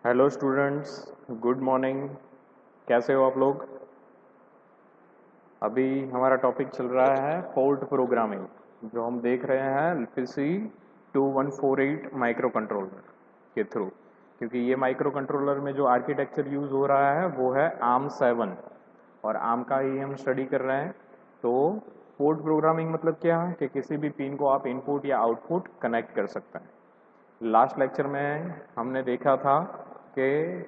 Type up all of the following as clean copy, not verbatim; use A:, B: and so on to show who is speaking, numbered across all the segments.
A: Hello students, good morning. कैसे हो आप लोग? अभी हमारा टॉपिक चल रहा है फोर्ट प्रोग्रामिंग, जो हम देख रहे हैं LPC 2148 माइक्रो कंट्रोलर के थ्रू। क्योंकि ये माइक्रो कंट्रोलर में जो आर्किटेक्चर यूज़ हो रहा है वो है ARM7 और ARM का ही हम स्टडी कर रहे हैं। तो पोर्ट प्रोग्रामिंग मतलब क्या है कि किसी भी पिन को आप इनपुट या आउटपुट कनेक्ट कर सकते हैं। लास्ट लेक्चर में हमने देखा था कि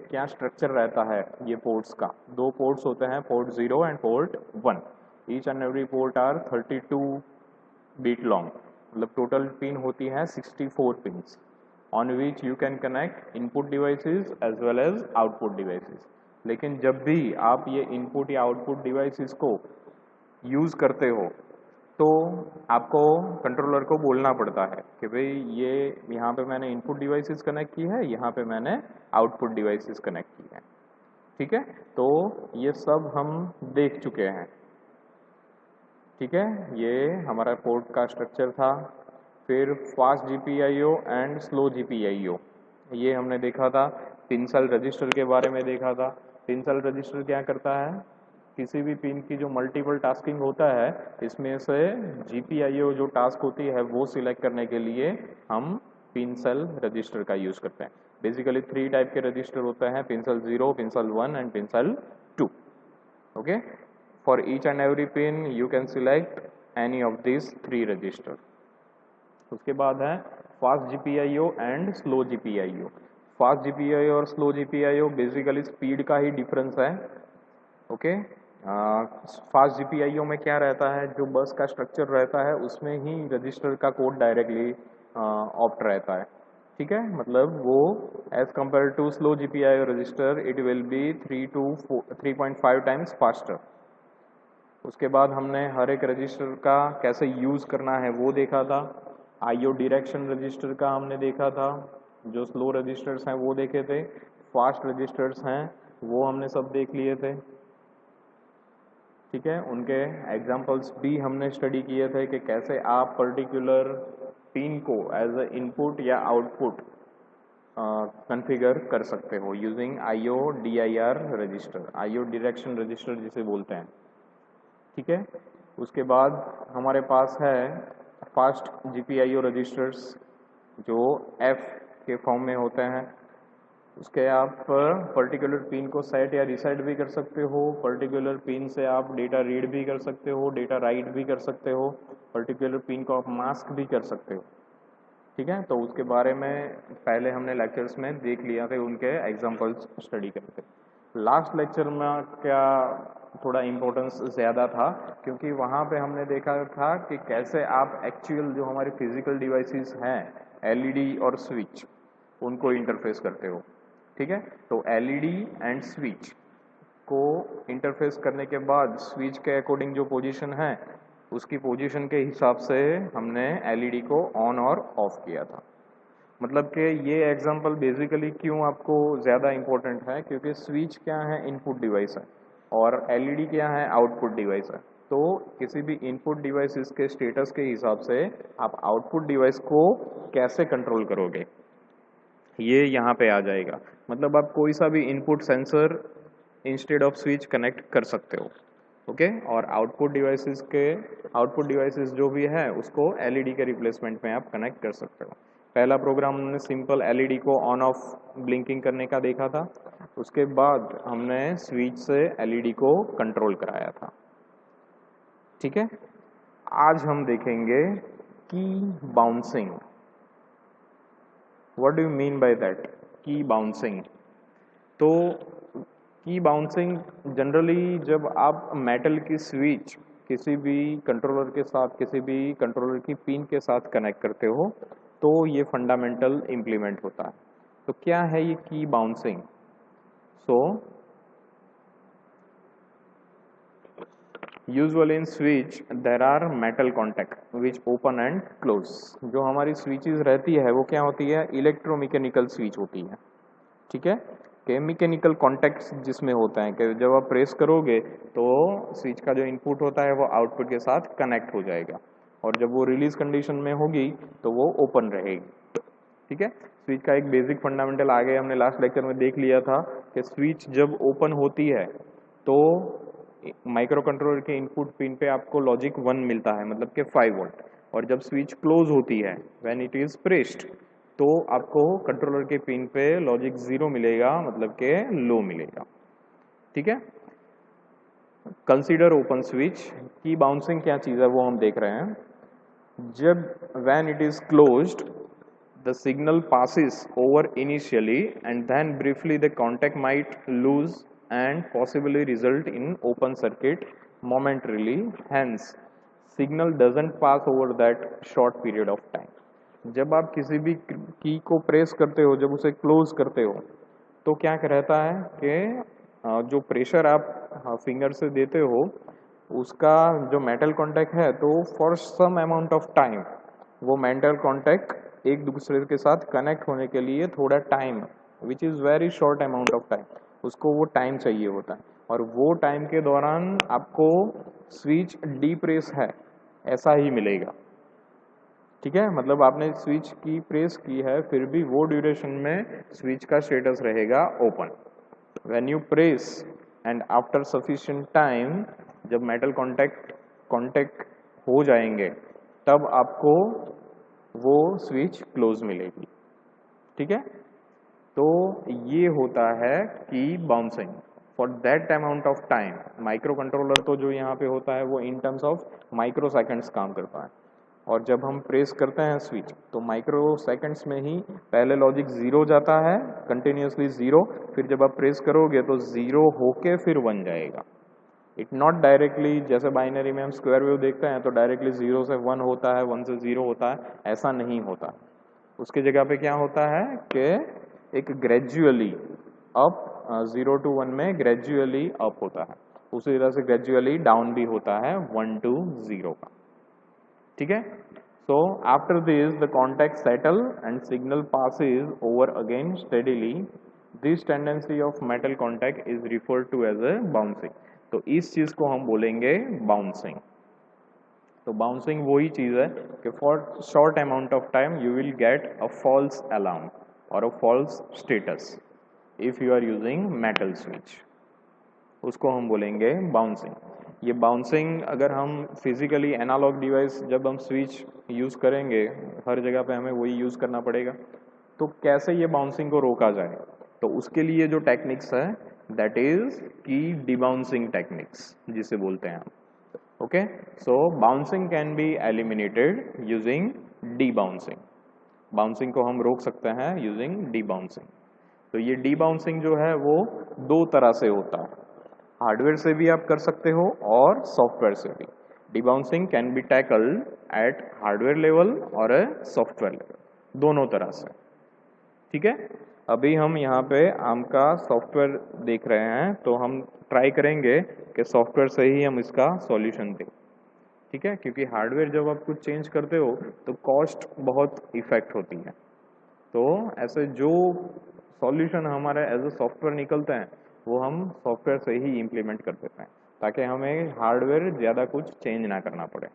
A: क्या स्ट्रक्चर रहता है ये पोर्ट्स का। दो पोर्ट्स होते हैं, port 0 and port 1। Each and every port are 32 bit long, मतलब टोटल पिन होती है 64 pins on which you can connect input devices as well as output devices. लेकिन जब भी आप ये इनपुट या आउटपुट डिवाइसेस को यूज़ करते हो तो आपको कंट्रोलर को बोलना पड़ता है कि भाई ये यहाँ पे मैंने इनपुट डिवाइसेस कनेक्ट की है, यहाँ पे मैंने आउटपुट डिवाइसेस कनेक्ट की है। ठीक है, तो ये सब हम देख चुके हैं। ठीक है, ये हमारा पोर्ट का स्ट्रक्चर था। फिर fast GPIO and slow GPIO ये हमने देखा था। पिन सेल रजिस्टर के बारे में देखा था। पिन सेल रजिस्टर क्या करता है, किसी भी पिन की जो मल्टीपल टास्किंग होता है इसमें से GPIO जो टास्क होती है वो सिलेक्ट करने के लिए हम पिन सेल रजिस्टर का यूज़ करते हैं। बेसिकली 3 टाइप के रजिस्टर होते हैं, pin sel 0, pin sel 1 and pin sel 2। Okay, for each and every pin you can select any of these 3 register। उसके बाद है fast GPIO and slow GPIO। Fast GPIO और slow GPIO basically speed का ही difference है। Okay, fast GPIO में क्या रहता है, जो बस का स्ट्रक्चर रहता है उसमें ही रजिस्टर का कोड डायरेक्टली ऑप्ट रहता है। ठीक है, मतलब वो as compare to slow GPIO register it will be 3.5 times faster. उसके बाद हमने हर एक रजिस्टर का कैसे यूज़ करना है वो देखा था। IO डायरेक्शन रजिस्टर का हमने देखा था। जो स्लो रजिस्टर्स हैं वो देखे थे, फास्ट रजिस्टर्स हैं वो हमने सब देख लिए थे। ठीक है, उनके एग्जांपल्स भी हमने स्टडी किए थे कि कैसे आप पर्टिकुलर पिन को एज अ इनपुट या आउटपुट कॉन्फ़िगर कर सकते हो using IO DIR register, IO direction register जिसे बोलते हैं। ठीक है, उसके बाद हमारे पास है फास्ट GPIO रजिस्टर्स जो F के फॉर्म में होते हैं। उसके आप पर्टिकुलर पिन को सेट या रीसेट भी कर सकते हो, पर्टिकुलर पिन से आप डेटा रीड भी कर सकते हो, डेटा राइट भी कर सकते हो, पर्टिकुलर पिन को आप मास्क भी कर सकते हो। ठीक है, तो उसके बारे में पहले हमने लेक्चर्स में देख लिया थे, उनके एग्जांपल्स स्टडी करते। लास्ट लेक्चर में क्या थोड़ा इम्पोर्टेंस ज़्यादा था, क्योंकि वहाँ पे हमने देखा था कि कैसे आप एक्चुअल जो हमारे फिजिकल डिवाइसेस हैं LED और स्विच उनको इंटरफेस करते हो। ठीक है, तो LED एंड स्विच को इंटरफेस करने के बाद स्विच के अकॉर्डिंग जो पोजीशन है उसकी पोजीशन के हिसाब से हमने LED को ऑन और ऑफ किया था। मतलब कि ये एग्जांपल बेसिकली क्यों आपको ज़्यादा इम्पोर्टेंट है, क्योंकि स्विच क्या है, इनपुट डिवाइस है और LED क्या है, आउटपुट डिवाइस है। तो किसी भी इनपुट डिवाइस के स्टेटस के हिसाब से आप आउटपुट डिवाइस को कैसे कंट्रोल करोगे ये यहाँ पे आ जाएगा। मतलब आप कोई सा भी input sensor instead off switch connect कर सकते हो। ओके, और आउटपुट डिवाइसेस जो भी है उसको LED के रिप्लेसमेंट में आप कनेक्ट कर सकते हो। पहला प्रोग्राम हमने सिंपल LED को ऑन ऑफ ब्लिंकिंग करने का देखा था। उसके बाद हमने स्विच से LED को कंट्रोल कराया था। ठीक है, आज हम देखेंगे की bouncing. What do you mean by that, की बाउंसिंग? तो की बाउंसिंग जनरली जब आप मेटल की स्विच किसी भी कंट्रोलर के साथ, किसी भी कंट्रोलर की पिन के साथ कनेक्ट करते हो तो ये फंडामेंटल इम्प्लीमेंट होता है। तो क्या है ये की bouncing? So usually in switch there are metal contact which open and close. जो हमारी स्विचेस रहती है वो क्या होती है, इलेक्ट्रोमैकेनिकल स्विच होती है। ठीक है, कि मैकेनिकल कॉन्टैक्ट्स जिसमें होता है कि जब आप प्रेस करोगे तो स्विच का जो इनपुट होता है वो आउटपुट के साथ कनेक्ट हो जाएगा और जब वो रिलीज कंडीशन में होगी तो वो ओपन रहेगी। ठीक है, स्विच का एक बेसिक फंडामेंटल आगे हमने लास्ट लेक्चर में देख लिया था कि स्विच जब ओपन होती है तो माइक्रो कंट्रोलर के इनपुट पिन पे आपको लॉजिक 1 मिलता है, मतलब कि 5 वोल्ट, और जब स्विच क्लोज होती है व्हेन इट इज प्रेस्ड तो आपको कंट्रोलर के पिन पे लॉजिक 0 मिलेगा, मतलब के लो मिलेगा। ठीक है, कंसीडर ओपन स्विच की बाउंसिंग क्या चीज़ है वो हम देख रहे हैं। जब when it is closed the signal passes over initially and then briefly the contact might lose and possibly result in open circuit momentarily, hence signal doesn't pass over that short period of time। जब आप किसी भी की को press करते हो, जब उसे क्लोज करते हो तो क्या रहता है कि जो प्रेशर आप फिंगर से देते हो उसका जो मेटल कांटेक्ट है तो for some amount of time वो मेटल कांटेक्ट एक दूसरे के साथ कनेक्ट होने के लिए थोड़ा time, which is very short amount of time, उसको वो टाइम चाहिए होता है, और वो टाइम के दौरान आपको स्विच डीप्रेस है ऐसा ही मिलेगा। ठीक है, मतलब आपने स्विच की प्रेस की है फिर भी वो ड्यूरेशन में स्विच का स्टेटस रहेगा open. When you press and after sufficient time जब मेटल कांटेक्ट हो जाएंगे तब आपको वो स्विच क्लोज मिलेगी। ठीक है, तो ये होता है कि bouncing for that amount of time. Micro controller तो जो यहाँ पे होता है वो in terms of micro seconds काम करता है, और जब हम प्रेस करते हैं स्विच तो माइक्रो सेकेंड्स में ही पहले लॉजिक 0 जाता है, कंटिन्यूसली 0, फिर जब आप प्रेस करोगे तो 0 होके फिर 1 जाएगा। इट नॉट डायरेक्टली, जैसे बाइनरी में हम स्क्वायर वेव देखते हैं तो डायरेक्टली 0 से 1 होता है, 1 से 0 होता है, ऐसा नहीं होता। उसके जगह पे क्या होता है कि एक ग्रेजुअली अप, 0 to 1 में ग्रेजुअली अप होता है, उसी तरह से ग्रेजुअली डाउन भी होता है 1 to 0 का। ठीक है, so after this the contact settle and signal passes over again steadily. This tendency of metal contact is referred to as a bouncing. तो इस चीज को हम बोलेंगे बाउंसिंग। तो बाउंसिंग वही चीज है कि for short amount of time you will get a false alarm और a false status if you are using metal switch, उसको हम बोलेंगे बाउंसिंग। ये बाउंसिंग अगर हम फिजिकली एनालॉग डिवाइस जब हम स्विच यूज करेंगे हर जगह पे हमें वही यूज करना पड़ेगा, तो कैसे ये बाउंसिंग को रोका जाए, तो उसके लिए जो टेक्निक्स है दैट इज की डिबाउंसिंग टेक्निक्स जिसे बोलते हैं हम। Okay, so bouncing can be eliminated using debouncing. Bouncing को हम रोक सकते हैं यूजिंग डीबाउंसिंग। तो ये डीबाउंसिंग जो है वो दो तरह से होता है, हार्डवेयर से भी आप कर सकते हो और सॉफ्टवेयर से भी। Debouncing can be tackled at hardware level और सॉफ्टवेयर लेवल, दोनों तरह से। ठीक है, अभी हम यहाँ पे आम का सॉफ्टवेयर देख रहे हैं तो हम ट्राई करेंगे कि सॉफ्टवेयर से ही हम इसका सॉल्यूशन दें। ठीक है, क्योंकि हार्डवेयर जब आप कुछ चेंज करते हो तो कॉस्ट बहुत इफेक्ट होती है, तो ऐसे जो सॉल्यूशन हमारे एज ए सॉफ्टवेयर निकलते हैं वो हम सॉफ्टवेयर से ही इम्प्लीमेंट कर देते हैं ताकि हमें हार्डवेयर ज़्यादा कुछ चेंज ना करना पड़े।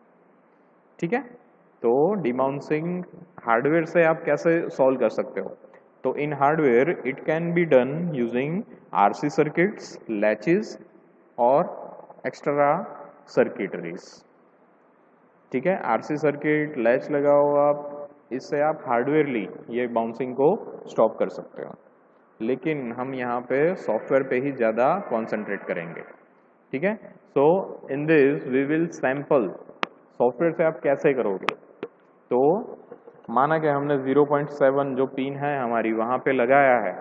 A: ठीक है, तो डिबाउंसिंग हार्डवेयर से आप कैसे सॉल्व कर सकते हो, तो in hardware it can be done using RC circuits, latches और एक्स्ट्रा सर्किटरीज। ठीक है, आरसी सर्किट, लैच लगाओ आप, इससे आप हार्डवेयरली ये बाउंसिंग को स्टॉप कर सकते हो, लेकिन हम यहाँ पे सॉफ्टवेयर पे ही ज़्यादा कॉन्सेंट्रेट करेंगे। ठीक है, so in this we will sample. Software से आप कैसे करोगे, तो माना कि हमने 0.7 जो पिन है हमारी वहाँ पे लगाया है,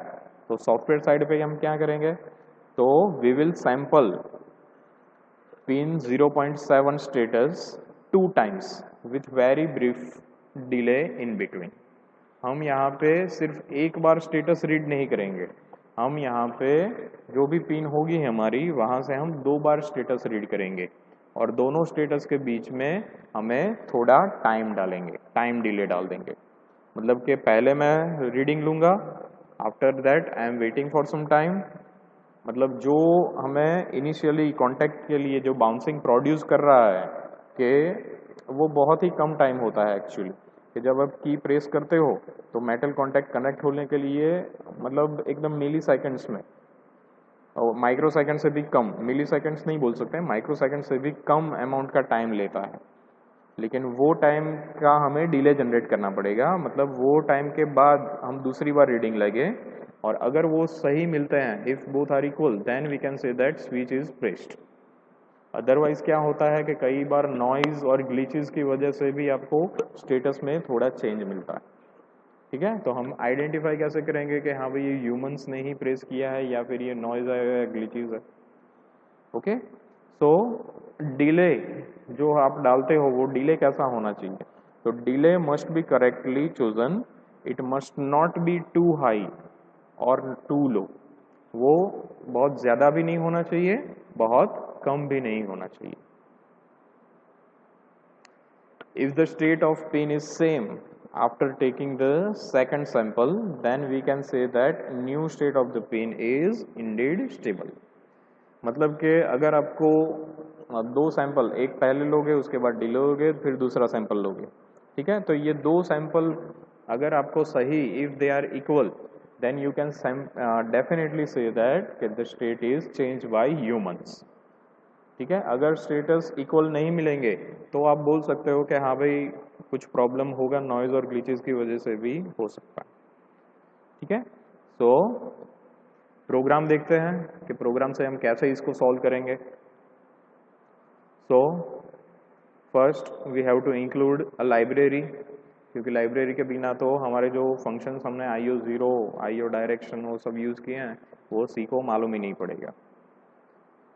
A: तो सॉफ्टवेयर साइड पे हम क्या करेंगे, तो we will sample pin 0.7 status 2 times with very brief delay in between. हम यहाँ पे सिर्फ एक बार स्टेटस रीड नहीं करेंगे, हम यहाँ पे जो भी पिन होगी हमारी वहाँ से हम 2 बार स्टेटस रीड करेंगे, और दोनों स्टेटस के बीच में हमें थोड़ा टाइम डालेंगे, टाइम डिले डाल देंगे। मतलब कि पहले मैं रीडिंग लूँगा, after that I am waiting for some time. मतलब जो हमें इनिशियली कांटेक्ट के लिए जो बाउंसिंग प्रोड्यूस कर रहा है कि वो बहुत ही कम टाइम होता है एक्चुअली, कि जब आप की प्रेस करते हो तो मेटल कांटेक्ट कनेक्ट होने के लिए मतलब एकदम मिली सेकेंड्स में, और माइक्रो सेकेंड से भी कम, मिली सेकेंड्स नहीं बोल सकते, माइक्रो सेकेंड से भी कम अमाउंट का टाइम लेता है। लेकिन वो टाइम का हमें डिले जनरेट करना पड़ेगा, मतलब वो टाइम के बाद हम दूसरी बार रीडिंग लगे, और अगर वो सही मिलते हैं, if both are equal, then we can say that switch is pressed. Otherwise क्या होता है कि कई बार नॉइज और ग्लिचेस की वजह से भी आपको स्टेटस में थोड़ा चेंज मिलता है। ठीक है, तो हम आइडेंटिफाई कैसे करेंगे कि हाँ भाई ये ह्यूमंस ने ही प्रेस किया है या फिर ये नॉइज आया है, ग्लिचेस है। ओके, सो डिले जो आप डालते हो वो डिले कैसा होना चाहिए, तो delay must be correctly chosen, it must not be too high और टू लो। वो बहुत ज्यादा भी नहीं होना चाहिए, बहुत कम भी नहीं होना चाहिए। If the state of pain is same after taking the second sample, then we can say that new state of the pain is indeed stable। मतलब कि अगर आपको दो सैंपल, एक पहले लोगे उसके बाद डिले लोगे फिर दूसरा सैंपल लोगे, ठीक है, तो ये दो सैंपल अगर आपको सही, if they are equal, then you can definitely say that the state is change by humans. ठीक है, अगर स्टेटस इक्वल नहीं मिलेंगे तो आप बोल सकते हो कि हाँ भाई कुछ प्रॉब्लम होगा, नॉइज और ग्लिचेस की वजह से भी हो सकता है। ठीक है, सो प्रोग्राम देखते हैं कि प्रोग्राम से हम कैसे इसको सॉल्व करेंगे। So first we have to include a library, क्योंकि लाइब्रेरी के बिना तो हमारे जो फंक्शंस हमने IO0, IO डायरेक्शन वो सब यूज़ किए हैं वो सी को मालूम ही नहीं पड़ेगा।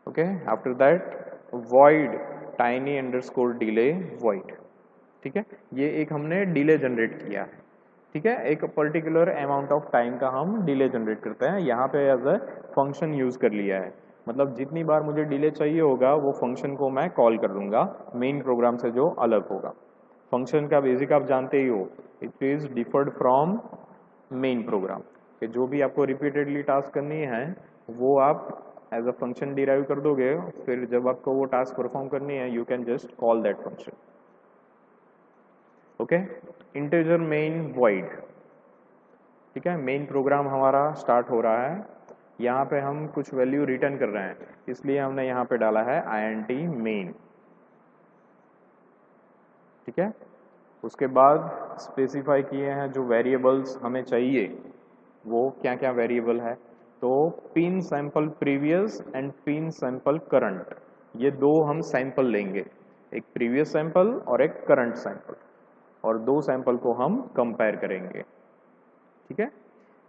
A: Okay, after that void tiny underscore delay void। ठीक है, ये एक हमने डिले जनरेट किया है। ठीक है, एक पर्टिकुलर अमाउंट ऑफ टाइम का हम डिले जनरेट करते हैं, यहाँ पे एज अ फंक्शन यूज कर लिया है। मतलब जितनी बार मुझे डिले चाहिए होगा वो फंक्शन को मैं कॉल कर लूंगा मेन प्रोग्राम से जो अलग होगा। फंक्शन का बेसिक आप जानते ही हो, it is differed from main program, कि जो भी आपको रिपीटेडली टास्क करनी है वो आप एज अ फंक्शन डिराइव कर दोगे, फिर जब आपको वो टास्क परफॉर्म करनी है you can just call that function. Okay, integer main void. ठीक है, मेन प्रोग्राम हमारा स्टार्ट हो रहा है, यहाँ पे हम कुछ वैल्यू रिटर्न कर रहे हैं, इसलिए हमने यहाँ पे डाला है int main। ठीक है, उसके बाद स्पेसिफाई किए हैं जो वेरिएबल्स हमें चाहिए, वो क्या क्या वेरिएबल है, तो pin sample previous and pin sample current, ये दो हम सैंपल लेंगे, एक प्रीवियस सैंपल और एक करंट सैंपल, और दो सैंपल को हम कंपेयर करेंगे। ठीक है,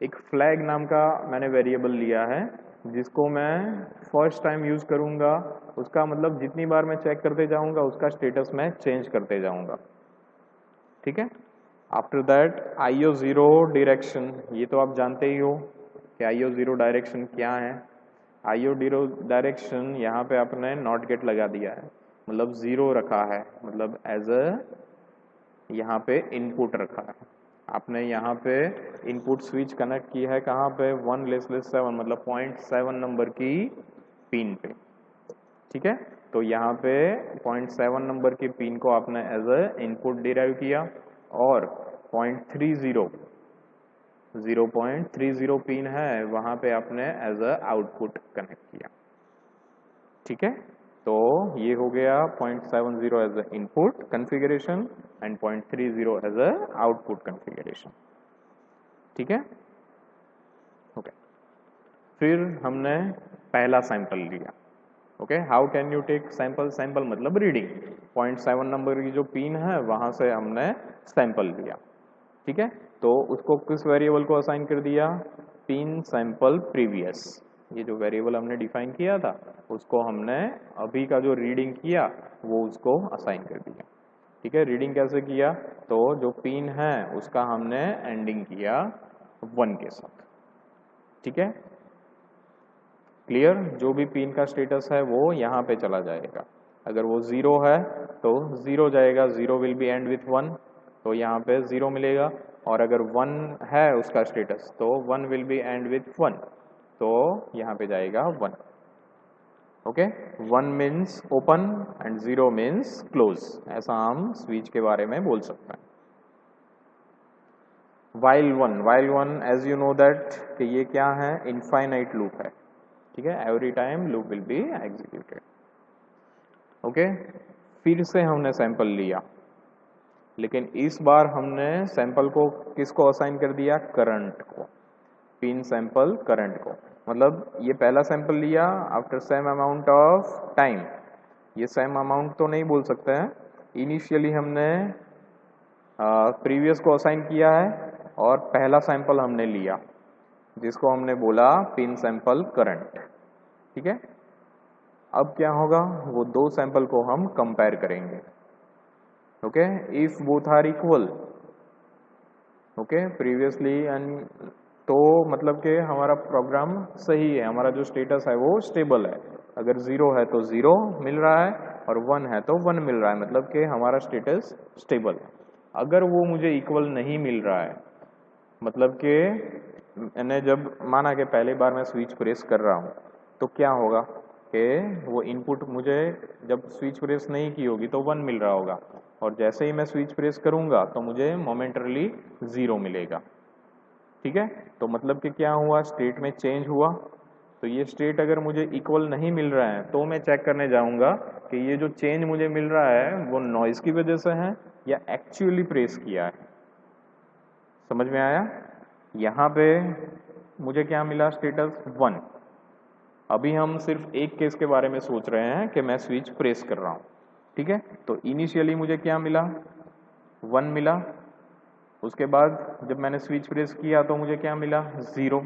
A: एक फ्लैग नाम का मैंने वेरिएबल लिया है जिसको मैं फर्स्ट टाइम यूज करूंगा, उसका मतलब जितनी बार मैं चेक करते जाऊंगा उसका स्टेटस मैं चेंज करते जाऊंगा। ठीक है, आफ्टर दैट IO0 डायरेक्शन, ये तो आप जानते ही हो कि IO0 डायरेक्शन क्या है। IO0 डायरेक्शन यहाँ पे आपने नॉट गेट लगा दिया है, मतलब जीरो रखा है, मतलब एज अ यहाँ पे इनपुट रखा है आपने, यहाँ पे इनपुट स्विच कनेक्ट की है कहाँ पे, 1/7 मतलब 0.7 नंबर की पिन पे। ठीक है, तो यहाँ पे 0.7 नंबर की पिन को आपने एज अ इनपुट डिराइव किया, और 0.30 पिन है वहाँ पे आपने एज अ आउटपुट कनेक्ट किया। ठीक है, तो ये हो गया 0.70 as a input configuration and 0.30 as a output configuration. ठीक है, ओके, फिर हमने पहला सैंपल लिया। Okay, how can you take sample, sample मतलब रीडिंग, 0.7 नंबर की जो पिन है वहां से हमने सैंपल लिया। ठीक है, तो उसको किस वेरिएबल को असाइन कर दिया, पिन सैंपल प्रीवियस, ये जो वेरिएबल हमने डिफाइन किया था उसको हमने अभी का जो रीडिंग किया वो उसको असाइन कर दिया। ठीक है, रीडिंग कैसे किया, तो जो पिन है उसका हमने एंडिंग किया 1 के साथ। ठीक है, क्लियर, जो भी पिन का स्टेटस है वो यहाँ पे चला जाएगा, अगर वो 0 है तो 0 जाएगा, 0 विल बी एंड विथ 1, तो यहाँ पे 0 मिलेगा, और अगर 1 है उसका स्टेटस तो 1 विल बी एंड विथ 1, तो यहाँ पे जाएगा 1। Okay, 1 means open and 0 means close, ऐसा हम स्विच के बारे में बोल सकते हैं। While one as you know that कि ये क्या है, इनफाइनाइट लूप है, ठीक है, every time loop will be executed. Okay, फिर से हमने सैंपल लिया, लेकिन इस बार हमने सैंपल को किसको असाइन कर दिया, करंट को, पिन सैंपल करंट को। मतलब ये पहला सैंपल लिया after same amount of time, ये सेम अमाउंट तो नहीं बोल सकते हैं, इनिशियली हमने प्रीवियस को असाइन किया है और पहला सैंपल हमने लिया जिसको हमने बोला पिन सैंपल करंट, ठीक है। अब क्या होगा, वो दो सैंपल को हम कंपेयर करेंगे। Okay, if both are equal, okay, previously and, तो मतलब कि हमारा प्रोग्राम सही है, हमारा जो स्टेटस है वो स्टेबल है। अगर 0 है तो 0 मिल रहा है और 1 है तो 1 मिल रहा है, मतलब कि हमारा स्टेटस स्टेबल है। अगर वो मुझे इक्वल नहीं मिल रहा है, मतलब कि मैंने जब माना कि पहली बार मैं स्विच प्रेस कर रहा हूँ, तो क्या होगा कि वो इनपुट मुझे जब स्विच प्रेस नहीं की होगी तो 1 मिल रहा होगा, और जैसे ही मैं स्विच प्रेस करूँगा तो मुझे मोमेंटरली 0 मिलेगा, ठीक है। तो मतलब कि क्या हुआ, स्टेट में चेंज हुआ। तो ये स्टेट अगर मुझे इक्वल नहीं मिल रहा है तो मैं चेक करने जाऊंगा कि ये जो चेंज मुझे मिल रहा है वो नॉइज की वजह से है या एक्चुअली प्रेस किया है। समझ में आया? यहाँ पे मुझे क्या मिला, स्टेटस 1। अभी हम सिर्फ एक केस के बारे में सोच रहे हैं कि मैं स्विच प्रेस कर रहा हूँ, ठीक है। तो इनिशियली मुझे क्या मिला, 1 मिला। उसके बाद जब मैंने स्विच प्रेस किया तो मुझे क्या मिला, 0।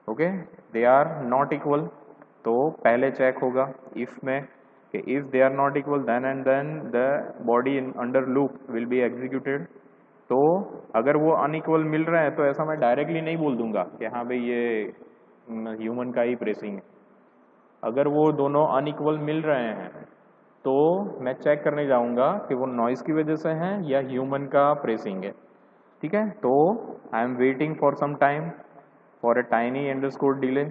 A: Okay, they are not equal. तो पहले चेक होगा इफ में कि if they are not equal then and then the body under loop will be executed. तो अगर वो अनइक्वल मिल रहे हैं तो ऐसा मैं डायरेक्टली नहीं बोल दूंगा कि हाँ भाई ये ह्यूमन का ही प्रेसिंग है। अगर वो दोनों अनइक्वल मिल रहे हैं तो मैं चेक करने जाऊंगा कि वो नॉइस की वजह से हैं या ह्यूमन का प्रेसिंग है, ठीक है। तो I am waiting for some time for a tiny underscore delay.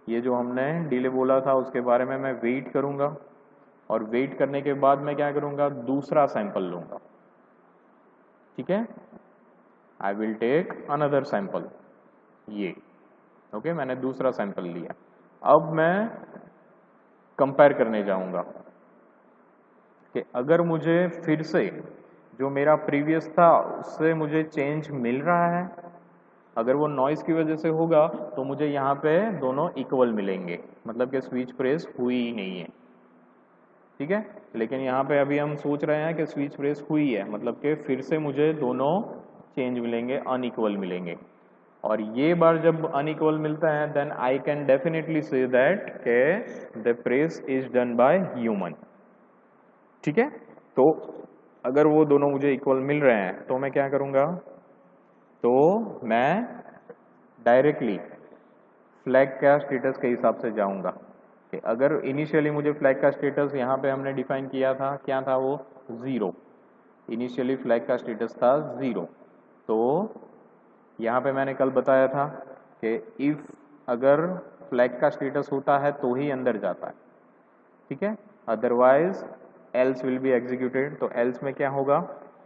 A: ये जो हमने डिले बोला था उसके बारे में मैं वेट करूंगा, और वेट करने के बाद मैं क्या करूंगा, दूसरा सैंपल लूंगा, ठीक है। I will take another sample, ये ओके, मैंने दूसरा सैंपल लिया। अब मैं कंपेयर करने जाऊंगा कि अगर मुझे फिर से जो मेरा प्रीवियस था उससे मुझे चेंज मिल रहा है, अगर वो नॉइस की वजह से होगा तो मुझे यहाँ पे दोनों इक्वल मिलेंगे, मतलब कि स्विच प्रेस हुई ही नहीं है, ठीक है। लेकिन यहाँ पे अभी हम सोच रहे हैं कि स्विच प्रेस हुई है, मतलब कि फिर से मुझे दोनों चेंज मिलेंगे, अनइक्वल मिलेंगे। और ये बार जब अनइक्वल मिलता है then I can definitely say that के the press is done by human, ठीक है। तो अगर वो दोनों मुझे इक्वल मिल रहे हैं तो मैं क्या करूँगा, तो मैं डायरेक्टली फ्लैग का स्टेटस के हिसाब से जाऊंगा कि अगर इनिशियली मुझे फ्लैग का स्टेटस यहाँ पे हमने डिफाइन किया था, क्या था वो, 0। इनिशियली फ्लैग का स्टेटस था 0। तो यहाँ पे मैंने कल बताया था कि इफ अगर फ्लैग का स्टेटस होता है तो ही अंदर जाता है, ठीक है, otherwise else will be executed. तो एल्स में क्या होगा,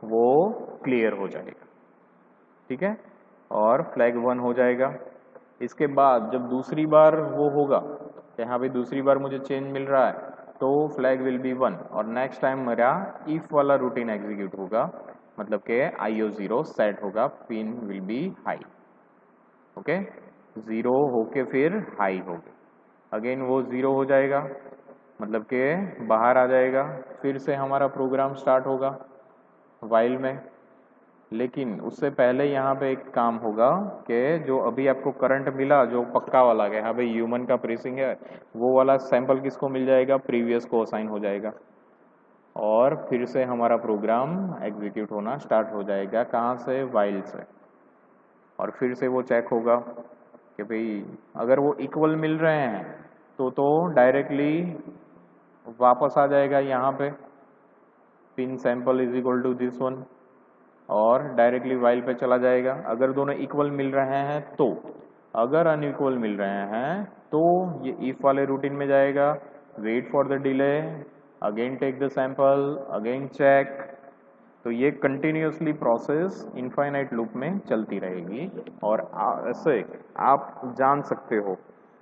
A: वो क्लियर हो जाएगा, ठीक है, और फ्लैग 1 हो जाएगा। इसके बाद जब दूसरी बार वो होगा कि हाँ भाई दूसरी बार मुझे चेंज मिल रहा है तो फ्लैग विल बी 1, और नेक्स्ट टाइम मेरा इफ वाला रूटीन एग्जीक्यूट होगा, मतलब कि IO0 सेट होगा, pin will be high, okay, 0 होके फिर हाई होगी, अगेन वो 0 हो जाएगा, मतलब कि बाहर आ जाएगा। फिर से हमारा प्रोग्राम स्टार्ट होगा वाइल में। लेकिन उससे पहले यहाँ पे एक काम होगा कि जो अभी आपको करंट मिला जो पक्का वाला है, हाँ भाई ह्यूमन का प्रेसिंग है, वो वाला सैंपल किसको मिल जाएगा, प्रीवियस को असाइन हो जाएगा, और फिर से हमारा प्रोग्राम एग्जीक्यूट होना स्टार्ट हो जाएगा, कहाँ से, वाइल से। और फिर से वो चेक होगा कि भाई अगर वो इक्वल मिल रहे हैं तो डायरेक्टली वापस आ जाएगा यहाँ पे, pin sample is equal to this one, और डायरेक्टली वाइल पे चला जाएगा अगर दोनों इक्वल मिल रहे हैं तो। अगर अनइक्वल मिल रहे हैं तो ये इफ वाले रूटीन में जाएगा, wait for the delay, again take the sample, again check, तो ये कंटिन्यूसली प्रोसेस इनफाइनाइट लूप में चलती रहेगी और ऐसे आप जान सकते हो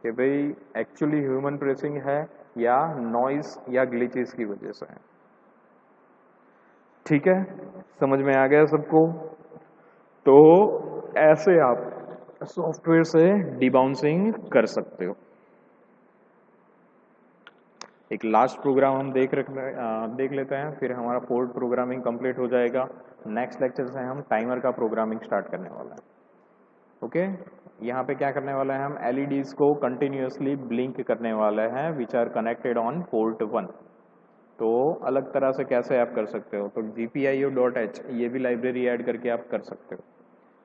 A: कि भाई एक्चुअली ह्यूमन प्रेसिंग है या नॉइस या ग्लिचेस की वजह से है। ठीक है, समझ में आ गया सबको? तो ऐसे आप सॉफ्टवेयर से डिबाउंसिंग कर सकते हो। एक लास्ट प्रोग्राम हम देख लेते हैं, फिर हमारा फोर्थ प्रोग्रामिंग कंप्लीट हो जाएगा। नेक्स्ट लेक्चर से हम टाइमर का प्रोग्रामिंग स्टार्ट करने वाला है। ओके, यहाँ पे क्या करने वाले हैं हम, एलईडीज को कंटिन्यूसली ब्लिंक करने वाले हैं which are connected on port 1। तो अलग तरह से कैसे आप कर सकते हो, तो gpio.h ये भी लाइब्रेरी ऐड करके आप कर सकते हो।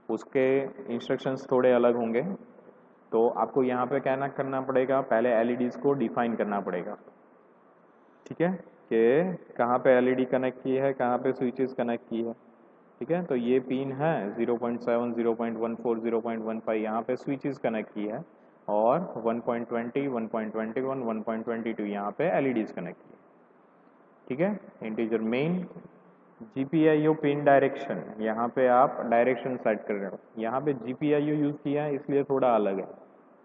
A: उसके इंस्ट्रक्शंस थोड़े अलग होंगे। तो आपको यहाँ पे क्या करना पड़ेगा, पहले एलईडीज को डिफाइन करना पड़ेगा। ठीक है, कि कहाँ पे एलईडी कनेक्ट की है, कहाँ पे स्विचेस कनेक्ट की है। ठीक है, तो ये पिन है 0.7, 0.14, 0.15 यहाँ पे स्विचेस कनेक्ट की है और 1.20, 1.21, 1.22 यहाँ पे एलईडीज कनेक्ट की है। ठीक है, integer main GPIO pin direction, यहाँ पे आप डायरेक्शन सेट कर रहे हो। यहाँ पे GPIO यूज किया है इसलिए थोड़ा अलग है।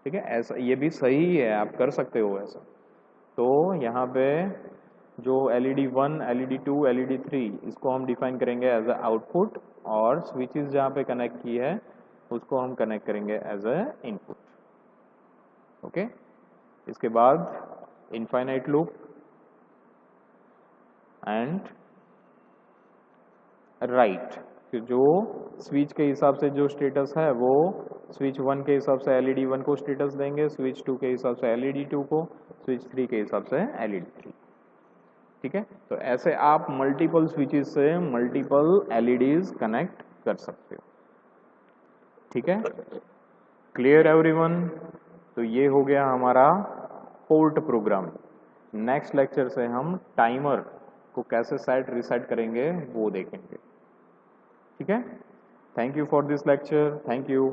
A: ठीक है, ऐसा ये भी सही है, आप कर सकते हो ऐसा। तो यहाँ पे जो LED 1, LED 2, LED 3 इसको हम डिफाइन करेंगे एज अ आउटपुट और स्विचेस जहाँ पे कनेक्ट की है उसको हम कनेक्ट करेंगे एज अ इनपुट। ओके, इसके बाद इनफाइनाइट लूप एंड राइट, जो स्विच के हिसाब से जो स्टेटस है वो स्विच 1 के हिसाब से LED 1 को स्टेटस देंगे, स्विच 2 के हिसाब से LED 2 को, स्विच 3 के हिसाब से LED 3। ठीक है, तो ऐसे आप मल्टीपल स्विचेस से मल्टीपल LEDs कनेक्ट कर सकते हो। ठीक है, क्लियर एवरीवन? तो ये हो गया हमारा पोर्ट प्रोग्राम। नेक्स्ट लेक्चर से हम टाइमर को कैसे सेट रीसेट करेंगे वो देखेंगे। ठीक है, thank you for this lecture, thank you.